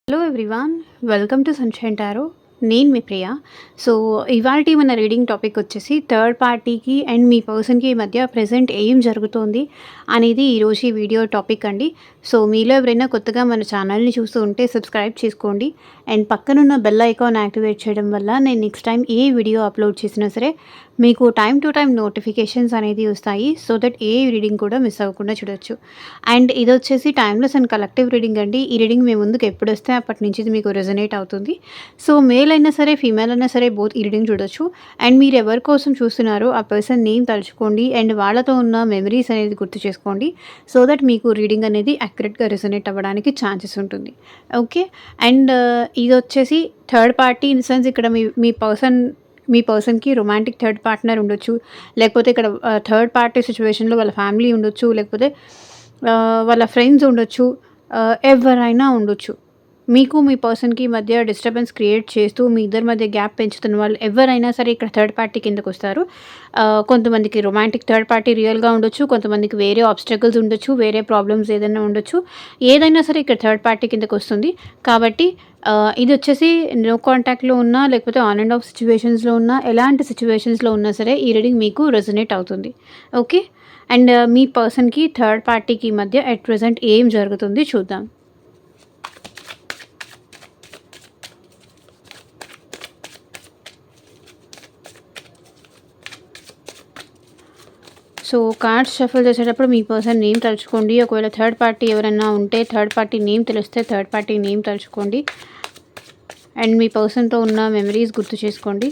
Hello everyone, welcome to sunshine tarot. నేను మీ ప్రియ. So ఇవాల్టి మన రీడింగ్ టాపిక్ వచ్చేసి థర్డ్ పార్టీకి అండ్ మీ పర్సన్కి మధ్య ప్రజెంట్ ఏం జరుగుతోంది అనేది ఈరోజు ఈ వీడియో టాపిక్ అండి. సో మీలో ఎవరైనా కొత్తగా మన ఛానల్ని చూస్తూ ఉంటే సబ్స్క్రైబ్ చేసుకోండి అండ్ పక్కనున్న బెల్ ఐకాన్ యాక్టివేట్ చేయడం వల్ల నేను నెక్స్ట్ టైం ఏ వీడియో అప్లోడ్ చేసినా సరే మీకు టైం టు టైం నోటిఫికేషన్స్ అనేది వస్తాయి. సో దట్ ఏ రీడింగ్ కూడా మిస్ అవ్వకుండా చూడొచ్చు. అండ్ ఇది వచ్చేసి టైమ్లెస్ అండ్ కలెక్టివ్ రీడింగ్ అండి. ఈ రీడింగ్ మీ ముందుకు ఎప్పుడు వస్తే అప్పటి నుంచి ఇది మీకు రెజనేట్ అవుతుంది. సో మేల్ అయినా సరే ఫీమేల్ అయినా సరే బోత్ ఈ రీడింగ్ చూడొచ్చు. అండ్ మీరు ఎవరి కోసం చూస్తున్నారో ఆ పర్సన్ నేమ్ తలుచుకోండి అండ్ వాళ్ళతో ఉన్న మెమరీస్ అనేది గుర్తు చేసుకోండి. సో దట్ మీకు రీడింగ్ అనేది యాక్యురేట్గా రెజనేట్ అవ్వడానికి ఛాన్సెస్ ఉంటుంది. ఓకే. అండ్ ఇది వచ్చేసి థర్డ్ పార్టీ ఇన్ సెన్స్ ఇక్కడ మీ పర్సన్కి రొమాంటిక్ థర్డ్ పార్ట్నర్ ఉండొచ్చు, లేకపోతే ఇక్కడ థర్డ్ పార్టీ సిచ్యువేషన్లో వాళ్ళ ఫ్యామిలీ ఉండొచ్చు, లేకపోతే వాళ్ళ ఫ్రెండ్స్ ఉండొచ్చు, ఎవరైనా ఉండొచ్చు. మీకు మీ పర్సన్కి మధ్య డిస్టర్బెన్స్ క్రియేట్ చేస్తూ మీ ఇద్దరి మధ్య గ్యాప్ పెంచుతున్న వాళ్ళు ఎవరైనా సరే ఇక్కడ థర్డ్ పార్టీ కిందకు వస్తారు. కొంతమందికి రొమాంటిక్ థర్డ్ పార్టీ రియల్గా ఉండొచ్చు, కొంతమందికి వేరే ఆబ్స్టకల్స్ ఉండొచ్చు, వేరే ప్రాబ్లమ్స్ ఏదైనా ఉండొచ్చు. ఏదైనా సరే ఇక్కడ థర్డ్ పార్టీ కిందకు వస్తుంది. కాబట్టి ఇది వచ్చేసి నో కాంటాక్ట్లో ఉన్నా, లేకపోతే ఆన్ అండ్ ఆఫ్ సిచ్యువేషన్స్లో ఉన్నా, ఎలాంటి సిచ్యువేషన్స్లో ఉన్నా సరే ఈ రీడింగ్ మీకు రెజనేట్ అవుతుంది. ఓకే. అండ్ మీ పర్సన్కి థర్డ్ పార్టీకి మధ్య అట్ ప్రెజెంట్ ఏం జరుగుతుంది చూద్దాం. సో కార్డ్స్ షఫల్ చేసేటప్పుడు మీ పర్సన్ నేమ్ తలుచుకోండి. ఒకవేళ థర్డ్ పార్టీ ఎవరైనా ఉంటే థర్డ్ పార్టీ నేమ్ తెలిస్తే థర్డ్ పార్టీ నేమ్ తలుచుకోండి అండ్ మీ పర్సన్తో ఉన్న మెమరీస్ గుర్తు చేసుకోండి.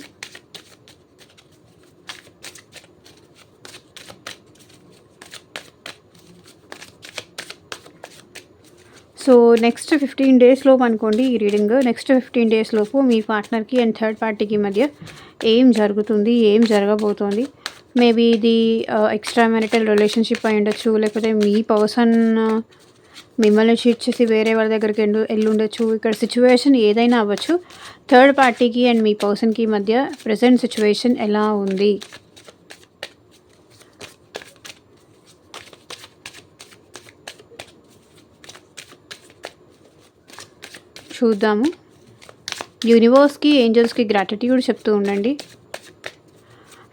సో నెక్స్ట్ 15 days లోపు అనుకోండి ఈ రీడింగ్. నెక్స్ట్ 15 days లోపు మీ పార్ట్నర్కి అండ్ థర్డ్ పార్టీకి మధ్య ఏం జరుగుతుంది, ఏం జరగబోతోంది. మేబీ ఇది ఎక్స్ట్రా మ్యారిటల్ రిలేషన్షిప్ అయి ఉండొచ్చు, లేకపోతే మీ పర్సన్ మిమ్మల్ని చీట్ చేసి వేరే వాళ్ళ దగ్గరికి వెళ్ళి ఉండొచ్చు. ఇక్కడ సిచ్యువేషన్ ఏదైనా అవ్వచ్చు. థర్డ్ పార్టీకి అండ్ మీ పర్సన్కి మధ్య ప్రజెంట్ సిచ్యువేషన్ ఎలా ఉంది చూద్దాము. యూనివర్స్కి, ఏంజల్స్కి గ్రాటిట్యూడ్ చెప్తూ ఉండండి.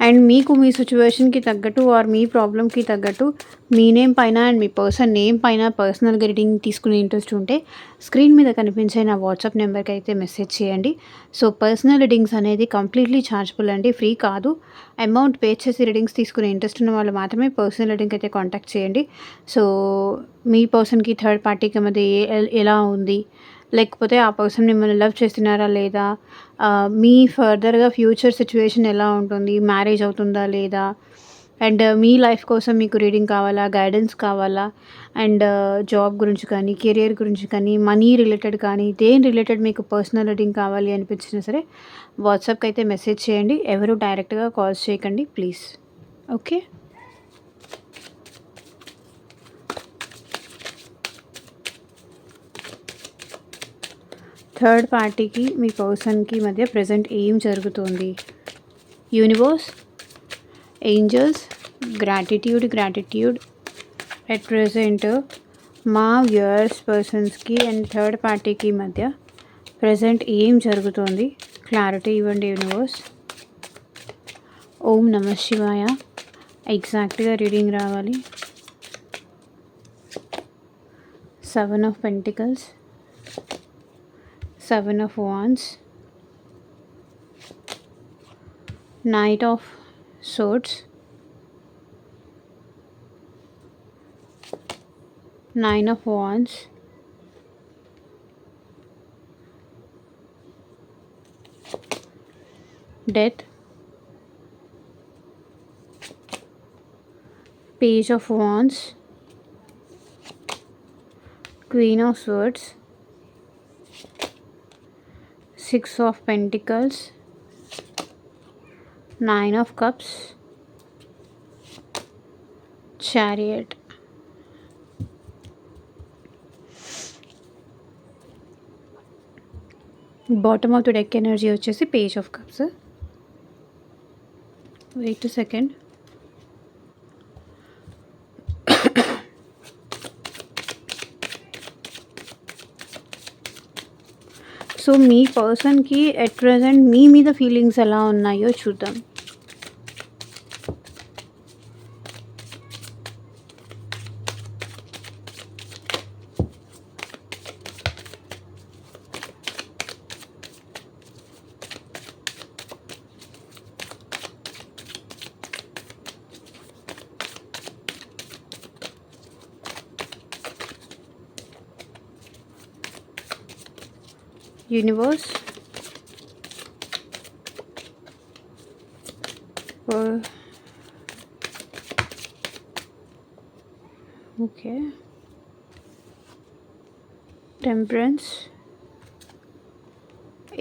అండ్ మీకు మీ సిచ్యువేషన్కి తగ్గట్టు ఆర్ మీ ప్రాబ్లమ్కి తగ్గట్టు మీ నేమ్ పైన అండ్ మీ పర్సన్ నేమ్ పైన పర్సనల్గా రీడింగ్ తీసుకునే ఇంట్రెస్ట్ ఉంటే స్క్రీన్ మీద కనిపించే నా వాట్సాప్ నెంబర్కి అయితే మెసేజ్ చేయండి. సో పర్సనల్ రీడింగ్స్ అనేది కంప్లీట్లీ ఛార్జబుల్ అండి, ఫ్రీ కాదు. అమౌంట్ పే చేసి రీడింగ్స్ తీసుకునే ఇంట్రెస్ట్ ఉన్న వాళ్ళు మాత్రమే పర్సనల్ రీడింగ్ అయితే కాంటాక్ట్ చేయండి. సో మీ పర్సన్కి థర్డ్ పార్టీకి మధ్య ఎలా ఉంది, లేకపోతే ఆ పర్సన్ మిమ్మల్ని లవ్ చేస్తున్నారా లేదా, మీ ఫర్దర్గా ఫ్యూచర్ సిచ్యువేషన్ ఎలా ఉంటుంది, మ్యారేజ్ అవుతుందా లేదా, అండ్ మీ లైఫ్ కోసం మీకు రీడింగ్ కావాలా, గైడెన్స్ కావాలా, అండ్ జాబ్ గురించి కానీ, కెరియర్ గురించి కానీ, మనీ రిలేటెడ్ కానీ, దేని రిలేటెడ్ మీకు పర్సనల్ రీడింగ్ కావాలి అనిపించినా సరే వాట్సాప్కి అయితే మెసేజ్ చేయండి. ఎవరు డైరెక్ట్గా కాల్స్ చేయకండి ప్లీజ్. ఓకే. థర్డ్ పార్టీకి మీ పర్సన్కి మధ్య ప్రజెంట్ ఏం జరుగుతుంది. Universe, angels, gratitude at present మా వ్యూయర్స్ పర్సన్స్కి అండ్ థర్డ్ పార్టీకి మధ్య ప్రజెంట్ ఏం జరుగుతుంది క్లారిటీ ఇవ్వండి యూనివర్స్. ఓం నమః శివాయ. ఎగ్జాక్ట్గా రీడింగ్ రావాలి. 7 of Pentacles, 7 of Wands, Knight of Swords, Nine of Wands, Death, Page of Wands, Queen of Swords, 6 of Pentacles, 9 of Cups, Chariot. Bottom of the deck energy వచ్చేసి page of cups. Wait second. So మీ పర్సన్‌కి at present మీ మీద feelings ఎలా ఉన్నాయో చూద్దాం. Universe okay. Temperance,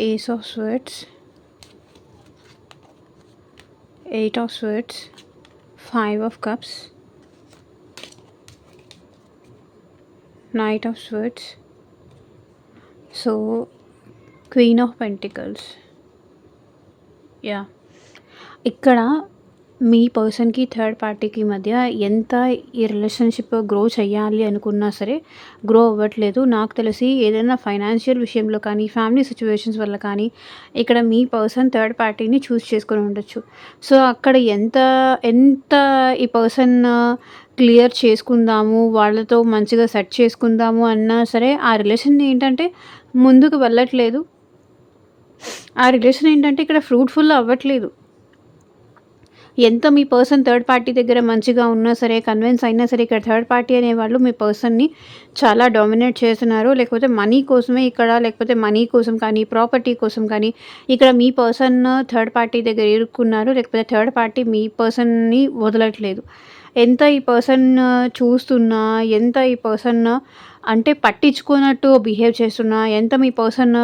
ace of swords, 8 of swords, 5 of cups, knight of swords, so queen of pentacles. ఇక్కడ మీ పర్సన్‌కి, థర్డ్ పార్టీకి మధ్య ఎంత ఈ రిలేషన్‌షిప్ గ్రో చేయాలి అనుకున్నా సరే గ్రో అవ్వట్లేదు. నాకు తెలిసి ఏదైనా ఫైనాన్షియల్ విషయంలో కానీ, ఫ్యామిలీ సిట్యుయేషన్స్ వల్ల కానీ ఇక్కడ మీ పర్సన్ థర్డ్ పార్టీని చూస్ చేసుకొని ఉండొచ్చు. సో అక్కడ ఎంత ఎంత ఈ పర్సన్ క్లియర్ చేసుకుందాము, వాళ్ళతో మంచిగా సెట్ చేసుకుందాము అన్నా సరే ఆ రిలేషన్ ఏంటంటే ముందుకు వెళ్ళట్లేదు. ఆ రిలేషన్ ఏంటంటే ఇక్కడ ఫ్రూట్‌ఫుల్ అవ్వట్లేదు. ఎంత మీ పర్సన్ థర్డ్ పార్టీ దగ్గర మంచిగా ఉన్నా సరే, కన్విన్స్ అయినా సరే, ఇక్కడ థర్డ్ పార్టీ అనేవాళ్ళు మీ పర్సన్‌ని చాలా డామినేట్ చేస్తున్నారు. లేకపోతే మనీ కోసమే ఇక్కడ, లేకపోతే మనీ కోసం కానీ, ప్రాపర్టీ కోసం కానీ ఇక్కడ మీ పర్సన్ థర్డ్ పార్టీ దగ్గర ఇరుక్కున్నారు. లేకపోతే థర్డ్ పార్టీ మీ పర్సన్‌ని వదలట్లేదు. ఎంత ఈ పర్సన్ చూస్తున్నా, ఎంత ఈ పర్సన్ అంటే పట్టించుకోనట్టు బిహేవ్ చేస్తున్నా, ఎంత మీ పర్సన్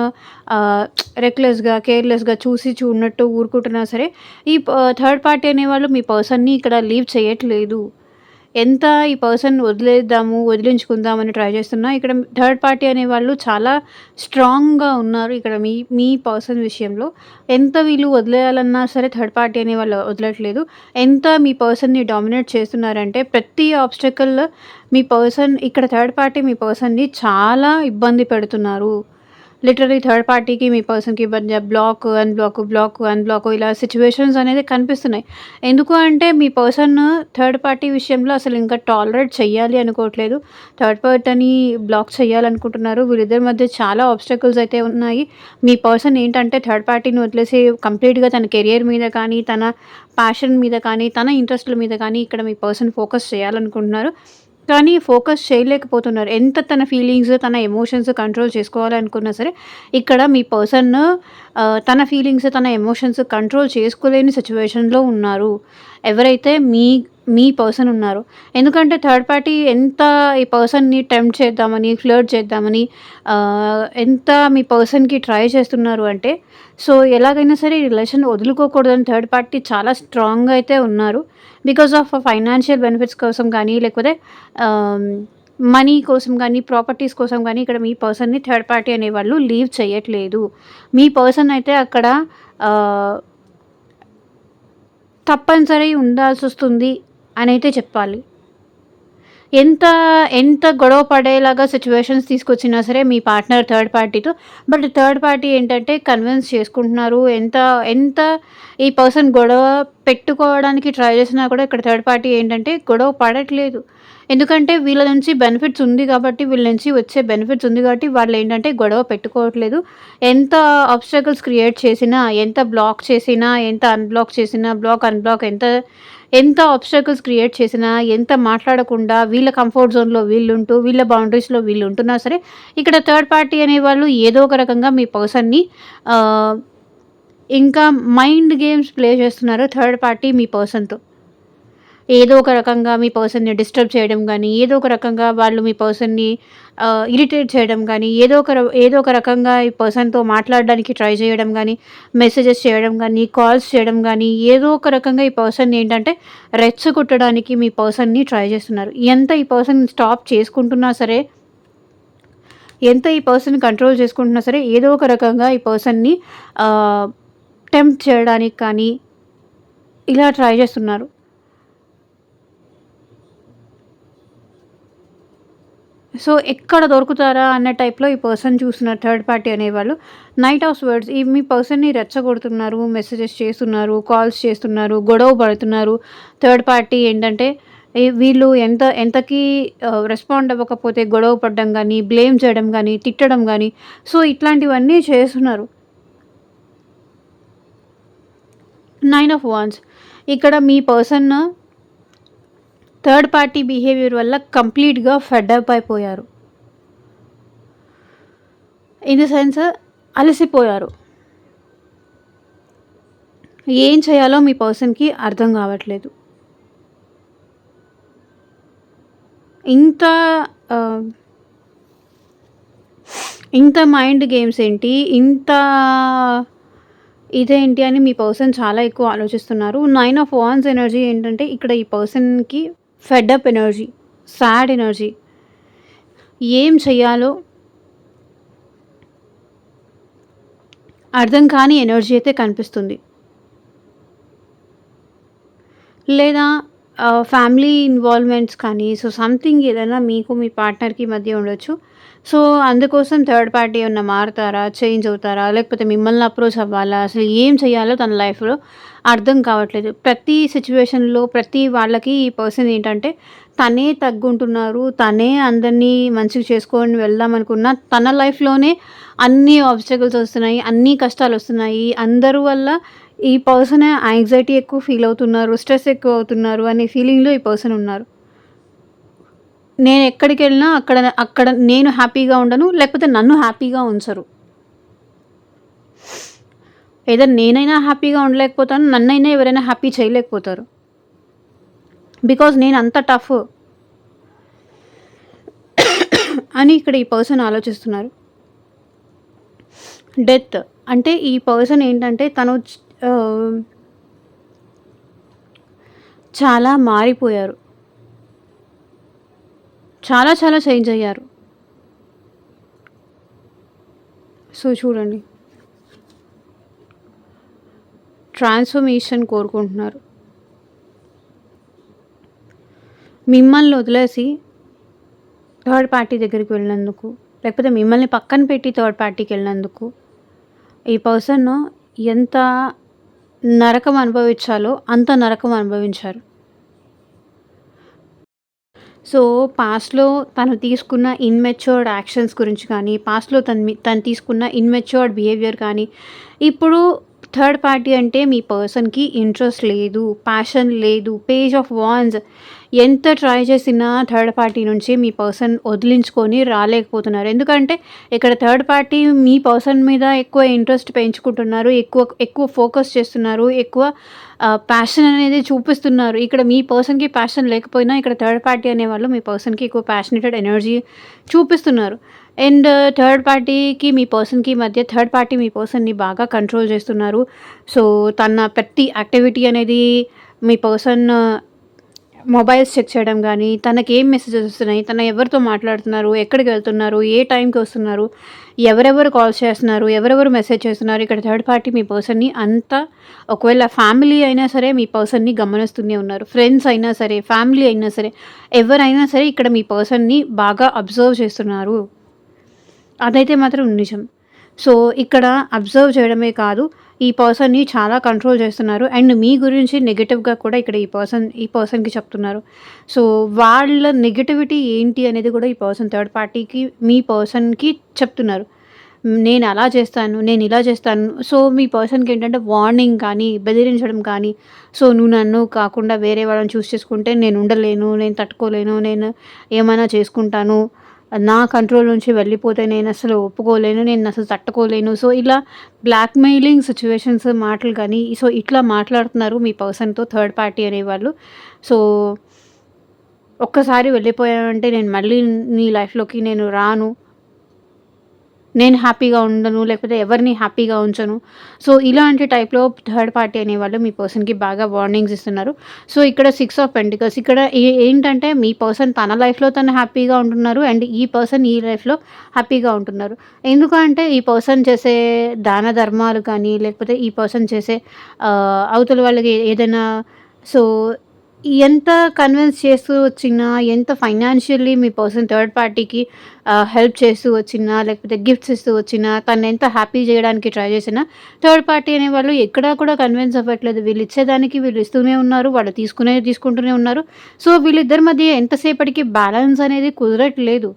రెక్లెస్‌గా, కేర్‌లెస్‌గా చూసి చూడనట్టు ఊరుకుంటున్నా సరే, ఈ థర్డ్ పార్టీ అనేవాళ్ళు మీ పర్సన్‌ని ఇక్కడ లీవ్ చేయట్లేదు. ఎంత ఈ పర్సన్ వదిలేద్దాము, వదిలించుకుందామని ట్రై చేస్తున్నా, ఇక్కడ థర్డ్ పార్టీ అనేవాళ్ళు చాలా స్ట్రాంగ్‌గా ఉన్నారు. ఇక్కడ మీ మీ పర్సన్ విషయంలో. ఎంత వీళ్ళు వదిలేయాలన్నా సరే థర్డ్ పార్టీ అనేవాళ్ళు వదలట్లేదు. ఎంత మీ పర్సన్‌ని డామినేట్ చేస్తున్నారంటే ప్రతి ఆబ్స్టకల్ మీ పర్సన్ ఇక్కడ థర్డ్ పార్టీ మీ పర్సన్‌ని చాలా ఇబ్బంది పెడుతున్నారు. లిటరల్లీ థర్డ్ పార్టీకి మీ పర్సన్‌కి మధ్య అన్‌బ్లాక్ ఇలా సిట్యుయేషన్స్ అనేది కనిపిస్తున్నాయి. ఎందుకు అంటే మీ పర్సన్ థర్డ్ పార్టీ విషయంలో అసలు ఇంకా టాలరేట్ చెయ్యాలి అనుకోవట్లేదు. థర్డ్ పార్టీని బ్లాక్ చేయాలనుకుంటున్నారు. వీళ్ళిద్దరి మధ్య చాలా ఆబ్స్టకల్స్ అయితే ఉన్నాయి. మీ పర్సన్ ఏంటంటే థర్డ్ పార్టీని వదిలేసి కంప్లీట్‌గా తన కెరియర్ మీద కానీ, తన ప్యాషన్ మీద కానీ, తన ఇంట్రెస్ట్‌ల మీద కానీ ఇక్కడ మీ పర్సన్ ఫోకస్ చేయాలనుకుంటున్నారు. కానీ ఫోకస్ చేయలేకపోతున్నారు. ఎంత తన ఫీలింగ్స్, తన ఎమోషన్స్ కంట్రోల్ చేసుకోవాలనుకున్నా సరే, ఇక్కడ మీ పర్సన్ తన ఫీలింగ్స్, తన ఎమోషన్స్ కంట్రోల్ చేసుకోలేని సిట్యుయేషన్‌లో ఉన్నారు. ఎవరైతే మీ పర్సన్ ఉన్నారో. ఎందుకంటే థర్డ్ పార్టీ ఎంత ఈ పర్సన్‌ని టెంప్ట్ చేద్దామని, ఫ్లర్ట్ చేద్దామని ఎంత మీ పర్సన్‌కి ట్రై చేస్తున్నారు అంటే, సో ఎలాగైనా సరే ఈ రిలేషన్ వదులుకోకూడదని థర్డ్ పార్టీ చాలా స్ట్రాంగ్‌గా అయితే ఉన్నారు. బికాస్ ఆఫ్ ఫైనాన్షియల్ బెనిఫిట్స్ కోసం కానీ, లేకపోతే మనీ కోసం కానీ, ప్రాపర్టీస్ కోసం కానీ ఇక్కడ మీ పర్సన్‌ని థర్డ్ పార్టీ అనేవాళ్ళు లీవ్ చేయట్లేదు. మీ పర్సన్ అయితే అక్కడ తప్పనిసరి ఉండాల్సొస్తుంది అనైతే చెప్పాలి. ఎంత ఎంత గొడవ పడేలాగా సిట్యుయేషన్స్ తీసుకొచ్చినా సరే మీ పార్ట్నర్ థర్డ్ పార్టీతో, బట్ థర్డ్ పార్టీ ఏంటంటే కన్విన్స్ చేసుకుంటున్నారు. ఎంత ఎంత ఈ పర్సన్ గొడవ పెట్టుకోవడానికి ట్రై చేసినా కూడా ఇక్కడ థర్డ్ పార్టీ ఏంటంటే గొడవ పడట్లేదు. ఎందుకంటే వీళ్ళ నుంచి బెనిఫిట్స్ ఉంది కాబట్టి, వీళ్ళ నుంచి వచ్చే బెనిఫిట్స్ ఉంది కాబట్టి వాళ్ళేంటంటే గొడవ పెట్టుకోవట్లేదు. ఎంత ఆబ్స్టకల్స్ క్రియేట్ చేసినా, ఎంత బ్లాక్ చేసినా, ఎంత అన్‌బ్లాక్ చేసినా, అన్‌బ్లాక్ ఎంత ఎంత ఆబ్స్టకల్స్ క్రియేట్ చేసినా, ఎంత మాట్లాడకుండా వీళ్ళ కంఫర్ట్ జోన్‌లో వీళ్ళుంటూ, వీళ్ళ బౌండరీస్‌లో వీళ్ళుంటున్నా సరే, ఇక్కడ థర్డ్ పార్టీ అనేవాళ్ళు ఏదో ఒక రకంగా మీ పర్సన్‌ని ఆహ్, ఇంకా మైండ్ గేమ్స్ ప్లే చేస్తున్నారు థర్డ్ పార్టీ మీ పర్సన్‌తో. ఏదో ఒక రకంగా మీ పర్సన్‌ని డిస్టర్బ్ చేయడం గానీ, ఏదో ఒక రకంగా వాళ్ళు మీ పర్సన్‌ని ఇరిటేట్ చేయడం గానీ, ఏదో ఒక రకంగా ఈ పర్సన్‌తో మాట్లాడడానికి ట్రై చేయడం గానీ, మెసేజెస్ చేయడం గానీ, కాల్స్ చేయడం గానీ, ఏదో ఒక రకంగా ఈ పర్సన్‌ని ఏంటంటే రెచ్చగొట్టడానికి మీ పర్సన్‌ని ట్రై చేస్తున్నారు. ఎంత ఈ పర్సన్ స్టాప్ చేసుకుంటున్నా సరే, ఎంత ఈ పర్సన్ కంట్రోల్ చేసుకుంటున్నా సరే, ఏదో ఒక రకంగా ఈ పర్సన్‌ని టెంప్ట్ చేయడానికి కానీ, ఇలా ట్రై చేస్తున్నారు. సో, ఎక్కడ దొరుకుతారా అన్న టైప్‌లో ఈ పర్సన్ చూస్తున్నారు థర్డ్ పార్టీ అనేవాళ్ళు. నైట్ ఆఫ్ వర్డ్స్ ఈ మీ పర్సన్‌ని రెచ్చగొడుతున్నారు, మెసేజెస్ చేస్తున్నారు, కాల్స్ చేస్తున్నారు, గొడవ పడుతున్నారు. థర్డ్ పార్టీ ఏంటంటే వీళ్ళు ఎంతకి రెస్పాండ్ అవ్వకపోతే గొడవ పడడం గానీ, బ్లేమ్ చేయడం గానీ, తిట్టడం గానీ, సో, ఇట్లాంటివన్నీ చేస్తున్నారు. 9 ఆఫ్ వాండ్స్ ఇక్కడ మీ పర్సన్ థర్డ్ పార్టీ బిహేవియర్ వల్ల కంప్లీట్‌గా ఫెడ్ అప్ అయిపోయారు. ఇన్ ది సెన్స్ అలసిపోయారు. ఏం చేయాలో మీ పర్సన్‌కి అర్థం కావట్లేదు. ఇంత ఆహ్, ఇంత మైండ్ గేమ్స్ ఏంటి? ఇంత ఇదేంటి అని మీ పర్సన్ చాలా ఎక్కువ ఆలోచిస్తున్నారు. 9 ఆఫ్ వాండ్స్ ఎనర్జీ ఏంటంటే ఇక్కడ ఈ పర్సన్‌కి fed up energy, sad energy. ఏం చెయ్యాలో అర్థం కాని ఎనర్జీ అయితే కనిపిస్తుంది. లేదా ఫ్యామిలీ ఇన్వాల్వ్‌మెంట్స్ కానీ, సో, సంథింగ్ ఏదైనా మీకు మీ పార్ట్నర్‌కి మధ్య ఉండొచ్చు. సో, అందుకోసం థర్డ్ పార్టీ ఏమన్నా మారతారా? చేంజ్ అవుతారా? లేకపోతే మిమ్మల్ని అప్రోచ్ అవ్వాలా? అసలు ఏం చేయాలో తన లైఫ్‌లో అర్థం కావట్లేదు. ప్రతి సిట్యుయేషన్‌లో ప్రతి వాళ్ళకి ఈ పర్సన్ ఏంటంటే తనే తగ్గుంటున్నారు. తనే అందరినీ మంచిగా చేసుకొని వెళ్దాం అనుకున్న తన లైఫ్‌లోనే అన్ని ఆబ్స్టాకిల్స్ వస్తున్నాయి. అన్ని కష్టాలొస్తున్నాయి. అందరి వల్ల ఈ పర్సన్ యాంగ్జైటీ ఎక్కువ ఫీల్ అవుతున్నారు. స్ట్రెస్ ఎక్కువ అవుతున్నారు అనే ఫీలింగ్‌లో ఈ పర్సన్ ఉన్నారు. నేను ఎక్కడికెళ్ళినా అక్కడ అక్కడ నేను హ్యాపీగా ఉండను. లేకపోతే నన్ను హ్యాపీగా ఉంచరు. ఐదర్ నేనైనా హ్యాపీగా ఉండలేకపోతాను. నన్నైనా ఎవరైనా హ్యాపీ చేయలేకపోతారు. బికాజ్ నేను అంత టఫ్ అని ఇక్కడ ఈ పర్సన్ ఆలోచిస్తున్నారు. డెత్ అంటే ఈ పర్సన్ ఏంటంటే తను చాలా మారిపోయారు. చాలా చాలా చేంజ్ అయ్యారు. సో, చూడండి. ట్రాన్స్‌ఫర్మేషన్ కోరుకుంటున్నారు. మిమ్మల్ని వదిలేసి థర్డ్ పార్టీ దగ్గరికి వెళ్ళినందుకు, లేకపోతే మిమ్మల్ని పక్కన పెట్టి థర్డ్ పార్టీకెళ్ళినందుకు ఈ పర్సన్ ఎంత నరకం అనుభవించాలో అంత నరకం అనుభవించారు. సో, పాస్ట్‌లో తను తీసుకున్న ఇమ్మెచ్యూర్డ్ యాక్షన్స్ గురించి కానీ, పాస్ట్‌లో తను తీసుకున్న ఇమ్మెచ్యూర్డ్ బిహేవియర్ కానీ, ఇప్పుడు థర్డ్ పార్టీ అంటే మీ పర్సన్‌కి ఇంట్రెస్ట్ లేదు, ప్యాషన్ లేదు. పేజ్ ఆఫ్ వాండ్స్ ఎంత ట్రై చేసినా థర్డ్ పార్టీ నుంచి మీ పర్సన్ వదిలించుకొని రాలేకపోతున్నారు. ఎందుకంటే ఇక్కడ థర్డ్ పార్టీ మీ పర్సన్ మీద ఎక్కువ ఇంట్రెస్ట్ పెంచుకుంటున్నారు. ఎక్కువ ఎక్కువ ఫోకస్ చేస్తున్నారు. ఎక్కువ ప్యాషన్ అనేది చూపిస్తున్నారు. ఇక్కడ మీ పర్సన్‌కి ప్యాషన్ లేకపోయినా ఇక్కడ థర్డ్ పార్టీ అనేవాళ్ళు మీ పర్సన్‌కి ఎక్కువ ప్యాషనేటెడ్ ఎనర్జీ చూపిస్తున్నారు. అండ్ థర్డ్ పార్టీకి మీ పర్సన్‌కి మధ్య థర్డ్ పార్టీ మీ పర్సన్‌ని బాగా కంట్రోల్ చేస్తున్నారు. సో, తన ప్రతి యాక్టివిటీ అనేది మీ పర్సన్ మొబైల్స్ చెక్ చేయడం గానీ, తనకేం మెసేజెస్ వస్తున్నాయి, తను ఎవరితో మాట్లాడుతున్నారు, ఎక్కడికి వెళ్తున్నారు, ఏ టైంకి వస్తున్నారు, ఎవరెవరు కాల్స్ చేస్తున్నారు, ఎవరెవరు మెసేజ్ చేస్తున్నారు. ఇక్కడ థర్డ్ పార్టీ మీ పర్సన్‌ని అంతా ఒకవేళ ఫ్యామిలీ అయినా సరే మీ పర్సన్‌ని గమనిస్తూనే ఉన్నారు. ఫ్రెండ్స్ అయినా సరే, ఫ్యామిలీ అయినా సరే, ఎవరైనా సరే ఇక్కడ మీ పర్సన్‌ని బాగా అబ్జర్వ్ చేస్తున్నారు. అదైతే మాత్రం నిజం. సో, ఇక్కడ అబ్జర్వ్ చేయడమే కాదు, ఈ పర్సన్‌ని చాలా కంట్రోల్ చేస్తున్నారు. అండ్ మీ గురించి నెగెటివ్‌గా కూడా ఇక్కడ ఈ పర్సన్‌కి చెప్తున్నారు. సో, వాళ్ళ నెగటివిటీ ఏంటి అనేది కూడా ఈ పర్సన్ థర్డ్ పార్టీకి మీ పర్సన్‌కి చెప్తున్నారు. నేను అలా చేస్తాను, నేను ఇలా చేస్తాను. సో, మీ పర్సన్‌కి ఏంటంటే వార్నింగ్ కానీ, బెదిరించడం కానీ, సో, నువ్వు నన్ను కాకుండా వేరే వాళ్ళని చూస్ చేసుకుంటే నేను ఉండలేను, నేను తట్టుకోలేను, నేను ఏమైనా చేసుకుంటాను. నా కంట్రోల్ నుంచి వెళ్ళిపోతే నేనసలు ఒప్పుకోలేను. నేనసలు తట్టుకోలేను. సో, ఇలా బ్లాక్‌మెయిలింగ్ సిట్యుయేషన్స్ మాటలు గానీ, సో, ఇట్లా మాట్లాడుతున్నారు మీ పర్సన్‌తో థర్డ్ పార్టీ అనేవాళ్ళు. సో, ఒక్కసారి వెళ్ళిపోయావంటే నేను మళ్ళీ నీ లైఫ్‌లోకి నేను రాను. నేను హ్యాపీగా ఉండను. లేకపోతే ఎవరిని హ్యాపీగా ఉంచను. సో, ఇలాంటి టైప్‌లో థర్డ్ పార్టీ అనేవాళ్ళు మీ పర్సన్‌కి బాగా వార్నింగ్స్ ఇస్తున్నారు. సో, ఇక్కడ 6 ఆఫ్ పెంటికల్స్ ఇక్కడ ఏంటంటే మీ పర్సన్ తన లైఫ్‌లో తను హ్యాపీగా ఉంటున్నారు. అండ్ ఈ పర్సన్ ఈ లైఫ్‌లో హ్యాపీగా ఉంటున్నారు. ఎందుకంటే ఈ పర్సన్ చేసే దాన ధర్మాలు కానీ, లేకపోతే ఈ పర్సన్ చేసే అవతల వాళ్ళకి ఏదైనా సో, ఎంత కన్విన్స్ చేస్తూ వచ్చినా, ఎంత ఫైనాన్షియల్లీ మీ పర్సన్ థర్డ్ పార్టీకి హెల్ప్ చేస్తూ వచ్చినా, లేకపోతే గిఫ్ట్స్ ఇస్తూ వచ్చినా, తనెంత హ్యాపీ జేయడానికి ట్రై చేసినా, థర్డ్ పార్టీ అనేవాళ్ళు ఎక్కడా కూడా కన్విన్స్ అవ్వట్లేదు. వీళ్ళిచ్చేదానికి వీళ్ళు ఇస్తూనే ఉన్నారు. వాళ్ళు తీసుకుంటూనే ఉన్నారు. సో, వీళ్ళిద్దరి మధ్య ఎంతసేపటికి బ్యాలెన్స్ అనేది కుదరట్లేదు.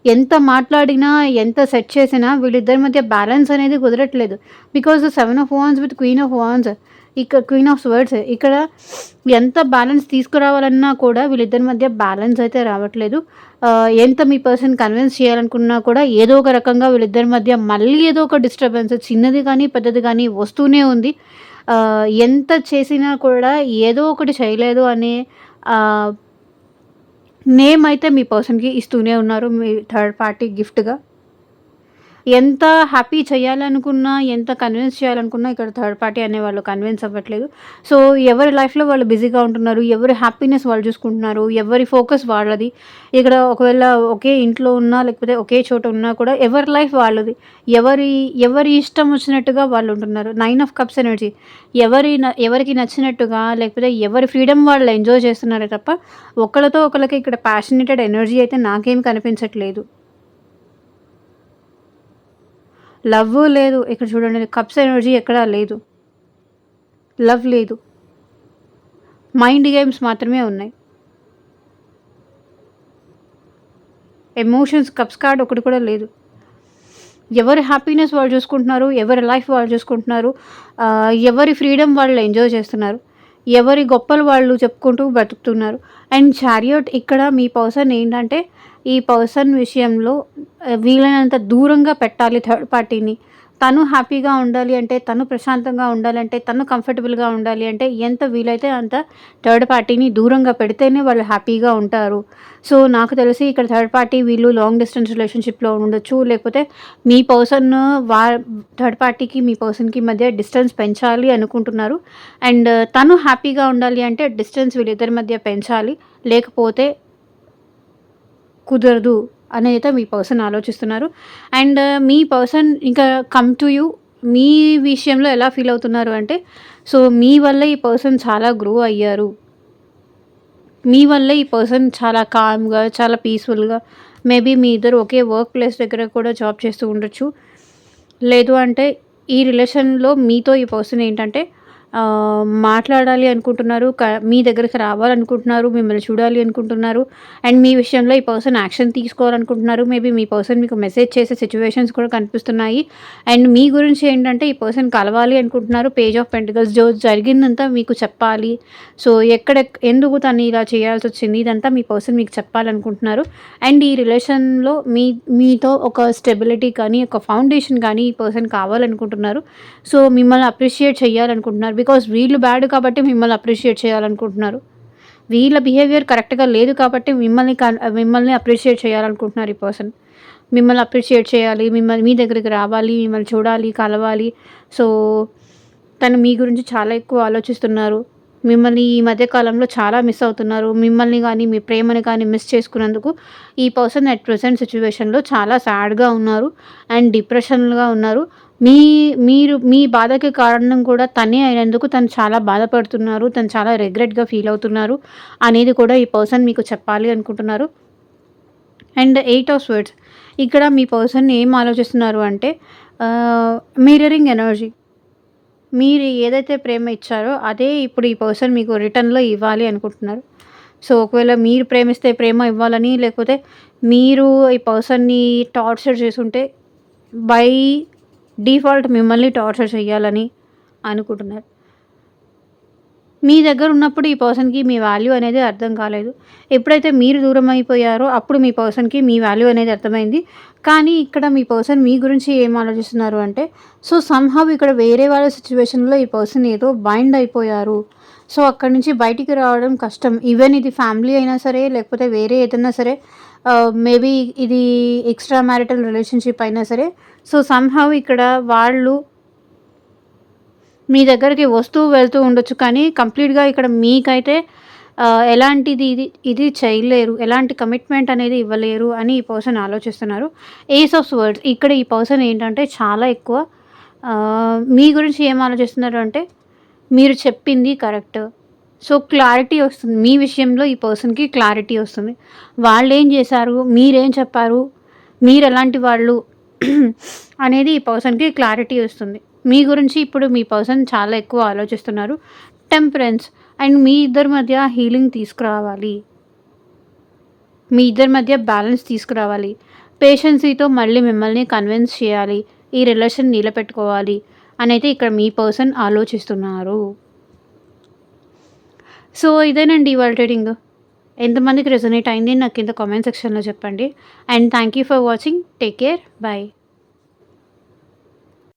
ఎంత మాట్లాడినా, ఎంత సెట్ చేసినా వీళ్ళిద్దరి మధ్య బ్యాలెన్స్ అనేది కుదరట్లేదు. Because 7 of wands with queen of wands, queen of swords ఇక్కడ ఎంత బ్యాలెన్స్ తీసుకురావాలన్నా కూడా వీళ్ళిద్దరి మధ్య బ్యాలెన్స్ అయితే రావట్లేదు. ఎంత మీ పర్సన్ కన్విన్స్ చేయాలనుకున్నా కూడా ఏదో ఒక రకంగా వీళ్ళిద్దరి మధ్య మళ్ళీ ఏదో ఒక డిస్టర్బెన్స్ చిన్నది గానీ, పెద్దది గానీ వస్తూనే ఉంది. ఎంత చేసినా కూడా ఏదో ఒకటి చేయలేదు అనే ఆహ్ నేమ్ అయితే మీ పర్సన్‌కి ఇస్తూనే ఉన్నారు మీ థర్డ్ పార్టీ గిఫ్ట్‌గా. ఎంత హ్యాపీ చేయాలనుకున్నా, ఎంత కన్విన్స్ చేయాలనుకున్నా ఇక్కడ థర్డ్ పార్టీ అనేవాళ్ళు కన్విన్స్ అవ్వట్లేదు. సో, ఎవరి లైఫ్‌లో వాళ్ళు బిజీగా ఉంటున్నారు. ఎవరి హ్యాపీనెస్ వాళ్ళు చూసుకుంటున్నారు. ఎవరి ఫోకస్ వాళ్ళది. ఇక్కడ ఒకవేళ ఒకే ఇంట్లో ఉన్నా, లేకపోతే ఒకే చోట ఉన్నా కూడా ఎవరి లైఫ్ వాళ్ళది. ఎవరి ఎవరి ఇష్టం వచ్చినట్టుగా వాళ్ళు ఉంటున్నారు. 9 ఆఫ్ కప్స్ ఎనర్జీ. ఎవరికి నచ్చినట్టుగా లేకపోతే ఎవరి ఫ్రీడమ్ వాళ్ళు ఎంజాయ్ చేస్తున్నారే తప్ప, ఒకళ్ళతో ఒకళ్ళకి ఇక్కడ ప్యాషనేటెడ్ ఎనర్జీ అయితే నాకేం కనిపించట్లేదు. లవ్వు లేదు. ఇక్కడ చూడండి కప్స్ ఎనర్జీ ఎక్కడా లేదు. లవ్ లేదు. మైండ్ గేమ్స్ మాత్రమే ఉన్నాయి. ఎమోషన్స్ కప్స్ కార్డ్ ఒకటి కూడా లేదు. ఎవరి హ్యాపీనెస్ వాళ్ళు చూసుకుంటున్నారు. ఎవరి లైఫ్ వాళ్ళు చూసుకుంటున్నారు. ఎవరి ఫ్రీడమ్ వాళ్ళు ఎంజాయ్ చేస్తున్నారు. ఎవరి గొప్పలు వాళ్ళు చెప్పుకుంటూ బ్రతుకుతున్నారు. అండ్ చారియట్ ఇక్కడ మీ పర్సన్ ఏంటంటే, ఈ పర్సన్ విషయంలో వీలైనంత దూరంగా పెట్టాలి థర్డ్ పార్టీని. తను హ్యాపీగా ఉండాలి అంటే, తను ప్రశాంతంగా ఉండాలంటే, తను కంఫర్టబుల్‌గా ఉండాలి అంటే, ఎంత వీలైతే అంత థర్డ్ పార్టీని దూరంగా పెడితేనే వాళ్ళు హ్యాపీగా ఉంటారు. సో, నాకు తెలిసి ఇక్కడ థర్డ్ పార్టీ వీళ్ళు లాంగ్ డిస్టెన్స్ రిలేషన్‌షిప్‌లో ఉండొచ్చు. లేకపోతే మీ పర్సన్ వా థర్డ్ పార్టీకి, మీ పర్సన్‌కి మధ్య డిస్టెన్స్ పెంచాలి అనుకుంటున్నారు. అండ్ తను హ్యాపీగా ఉండాలి అంటే డిస్టెన్స్ వీళ్ళిద్దరి మధ్య పెంచాలి. లేకపోతే కుదరదు అనైతే మీ పర్సన్ ఆలోచిస్తున్నారు. అండ్ మీ పర్సన్ ఇంకా కమ్ టు యూ మీ విషయంలో ఎలా ఫీల్ అవుతున్నారు అంటే, సో, మీ వల్ల ఈ పర్సన్ చాలా గ్రో అయ్యారు. మీ వల్లే ఈ పర్సన్ చాలా కామ్‌గా, చాలా పీస్‌ఫుల్‌గా మేబీ మీ ఇద్దరు ఒకే వర్క్ ప్లేస్ దగ్గర కూడా జాబ్ చేస్తూ ఉండొచ్చు. లేదు అంటే ఈ రిలేషన్‌లో మీతో ఈ పర్సన్ ఏంటంటే మాట్లాడాలి అనుకుంటున్నారు. మీ దగ్గరికి రావాలనుకుంటున్నారు. మిమ్మల్ని చూడాలి అనుకుంటున్నారు. అండ్ మీ విషయంలో ఈ పర్సన్ యాక్షన్ తీసుకోవాలనుకుంటున్నారు. మేబీ మీ పర్సన్ మీకు మెసేజ్ చేసే సిట్యుయేషన్స్ కూడా కనిపిస్తున్నాయి. అండ్ మీ గురించి ఏంటంటే ఈ పర్సన్ కలవాలి అనుకుంటున్నారు. పేజ్ ఆఫ్ పెంటికల్స్ జరిగిందంతా మీకు చెప్పాలి. సో, ఎందుకు తను ఇలా చేయాల్సొచ్చింది ఇదంతా మీ పర్సన్ మీకు చెప్పాలనుకుంటున్నారు. అండ్ ఈ రిలేషన్‌లో మీతో ఒక స్టెబిలిటీ కానీ, ఒక ఫౌండేషన్ కానీ ఈ పర్సన్ కావాలనుకుంటున్నారు. సో, మిమ్మల్ని అప్రిషియేట్ చేయాలనుకుంటున్నారు. బికాజ్ వీళ్ళు బ్యాడ్ కాబట్టి మిమ్మల్ని అప్రిషియేట్ చేయాలనుకుంటున్నారు. వీళ్ళ బిహేవియర్ కరెక్ట్‌గా లేదు కాబట్టి మిమ్మల్ని అప్రిషియేట్ చేయాలనుకుంటున్నారు ఈ పర్సన్. మిమ్మల్ని అప్రిషియేట్ చేయాలి. మీ దగ్గరికి రావాలి. మిమ్మల్ని చూడాలి, కలవాలి. సో, తను మీ గురించి చాలా ఎక్కువ ఆలోచిస్తున్నారు. మిమ్మల్ని ఈ మధ్య కాలంలో చాలా మిస్ అవుతున్నారు. మిమ్మల్ని గానీ, మీ ప్రేమని కానీ మిస్ చేసుకున్నందుకు ఈ పర్సన్ అట్ ప్రెజెంట్ సిట్యుయేషన్‌లో చాలా సాడ్‌గా ఉన్నారు. అండ్ డిప్రెషన్‌గా ఉన్నారు. మీ బాధకి కారణం కూడా తనే అయినందుకు తను చాలా బాధపడుతున్నారు. తను చాలా రిగ్రెట్‌గా ఫీల్ అవుతున్నారు అనేది కూడా ఈ పర్సన్ మీకు చెప్పాలి అనుకుంటున్నారు. అండ్ 8 ఆఫ్ స్వర్డ్స్ ఇక్కడ మీ పర్సన్ ఏం ఆలోచిస్తున్నారు అంటే మిర్రరింగ్ ఎనర్జీ. మీరు ఏదైతే ప్రేమ ఇచ్చారో అదే ఇప్పుడు ఈ పర్సన్ మీకు రిటర్న్‌లో ఇవ్వాలి అనుకుంటున్నారు. సో, ఒకవేళ మీరు ప్రేమిస్తే ప్రేమ ఇవ్వాలని, లేకపోతే మీరు ఈ పర్సన్‌ని టార్చర్ చేసుంటే బై డిఫాల్ట్ మిమ్మల్ని టార్చర్ చేయాలని అనుకుంటున్నారు. మీ దగ్గర ఉన్నప్పుడు ఈ పర్సన్‌కి మీ వాల్యూ అనేది అర్థం కాలేదు. ఎప్పుడైతే మీరు దూరం అయిపోయారో అప్పుడు మీ పర్సన్‌కి మీ వాల్యూ అనేది అర్థమైంది. కానీ ఇక్కడ మీ పర్సన్ మీ గురించి ఏం ఆలోచిస్తున్నారు అంటే, సో, సమ్‌హౌ ఇక్కడ వేరే వాళ్ళ సిట్యుయేషన్‌లో ఈ పర్సన్ ఏదో బైండ్ అయిపోయారు. సో, అక్కడి నుంచి బయటికి రావడం కష్టం. ఈవెన్ ఇది ఫ్యామిలీ అయినా సరే, లేకపోతే వేరే ఏదన్నా సరే, మేబీ ఇది ఎక్స్‌ట్రా మ్యారిటల్ రిలేషన్‌షిప్ అయినా సరే, సో, సమ్‌హౌ ఇక్కడ వాళ్ళు మీ దగ్గరికి వస్తూ వెళ్తూ ఉండొచ్చు. కానీ కంప్లీట్‌గా ఇక్కడ మీకైతే ఎలాంటిది ఇది చేయలేరు. ఎలాంటి కమిట్మెంట్ అనేది ఇవ్వలేరు అని ఈ పర్సన్ ఆలోచిస్తున్నారు. ఏస్ ఆఫ్ స్వర్డ్స్ ఇక్కడ ఈ పర్సన్ ఏంటంటే చాలా ఎక్కువ మీ గురించి ఏం ఆలోచిస్తున్నారు అంటే, మీరు చెప్పింది కరెక్ట్. సో, క్లారిటీ వస్తుంది. మీ విషయంలో ఈ పర్సన్‌కి క్లారిటీ వస్తుంది. వాళ్ళేం చేశారు? మీరేం చెప్పారు? మీరెలాంటి వాళ్ళు? అనేది ఈ పర్సన్‌కి క్లారిటీ వస్తుంది. మీ గురించి ఇప్పుడు మీ పర్సన్ చాలా ఎక్కువ ఆలోచిస్తున్నారు. టెంపరెన్స్ అండ్ మీ ఇద్దరి మధ్య హీలింగ్ తీసుకురావాలి. మీ ఇద్దరి మధ్య బ్యాలెన్స్ తీసుకురావాలి. పేషెన్సీతో మళ్ళీ మిమ్మల్ని కన్విన్స్ చేయాలి. ఈ రిలేషన్ నిలబెట్టుకోవాలి అనైతే ఇక్కడ మీ పర్సన్ ఆలోచిస్తున్నారు. సో, ఇదేనండి ఇవాళ రీడింగ్. ఎంతమందికి రెజొనేట్ అయింది నాకు కింద కామెంట్ సెక్షన్‌లో చెప్పండి. And thank you for watching. Take care. By.